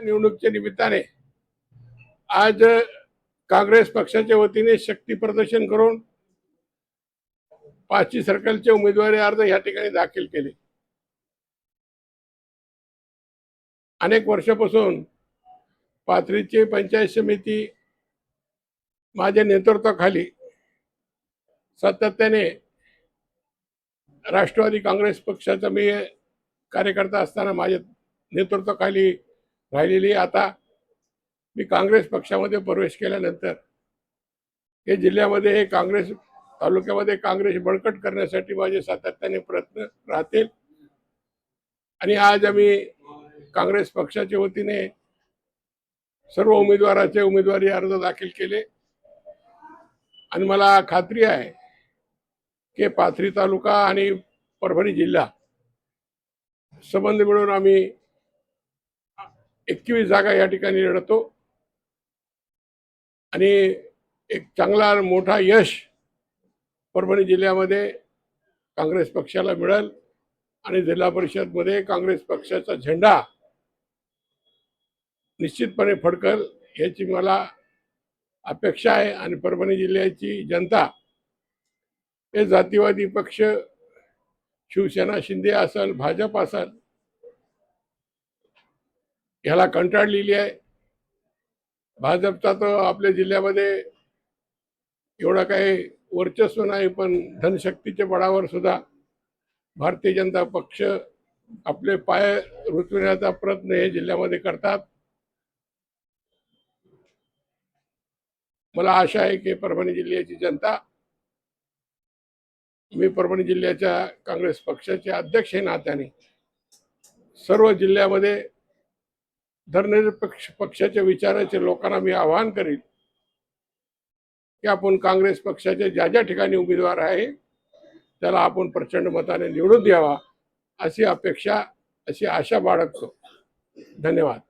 निवडणुकीच्या निमित्ताने आज काँग्रेस पक्षाच्या वतीने शक्ती प्रदर्शन करून 5 सर्कलचे उमेदवारी अर्ज या ठिकाणी दाखल केले। अनेक वर्षापासून पाथरीची पंचायत समिती माझ्या नेतृत्वाखाली सातत्याने राष्ट्रवादी काँग्रेस पक्षाचा मी कार्यकर्ता असताना माझ्या नेतृत्वाखाली राहिलेली। आता मी काँग्रेस पक्षामध्ये प्रवेश केल्यानंतर हे जिल्ह्यामध्ये काँग्रेस तालुक्यामध्ये काँग्रेस बळकट करण्यासाठी माझे सातत्याने प्रयत्न राहतील। आणि आज आम्ही काँग्रेस पक्षाच्या वतीने सर्व उमेदवाराचे उमेदवारी अर्ज दाखल केले आणि मला खात्री आहे की पाथरी तालुका आणि परभणी जिल्हा संबंध मिळून आम्ही 21 जागा या ठिकाणी लढतो आणि एक चांगला मोठा यश परभणी जिल्ह्यामध्ये काँग्रेस पक्षाला मिळेल आणि जिल्हा परिषद मध्ये काँग्रेस पक्षाचा झेंडा निश्चितपणे फडकेल याची मला अपेक्षा आहे। आणि परभणी जिल्ह्याची जनता हे जातीवादी पक्ष शिवसेना शिंदे असेल भाजप असेल याला कंटाळलेली आहे। भाजपचा तर आपल्या जिल्ह्यामध्ये एवढा काही वर्चस्व नाही, पण धनशक्तीच्या बळावर सुद्धा भारतीय जनता पक्ष आपले पाय रुतविण्याचा प्रयत्न हे जिल्ह्यामध्ये करतात। मला आशा आहे की परभणी जिल्ह्याची जनता, मी परभणी जिल्ह्याच्या काँग्रेस पक्षाचे अध्यक्ष नात्याने सर्व जिल्ह्यामध्ये धर्मनिरपेक्ष पक्षाच्या विचाराचे लोकांना मी आवाहन करेन की आपण काँग्रेस पक्षाचे ज्या ज्या ठिकाणी उमेदवार आहे त्याला आपण प्रचंड मताने निवडून द्यावा अशी अपेक्षा, अशी आशा बाळगतो। धन्यवाद।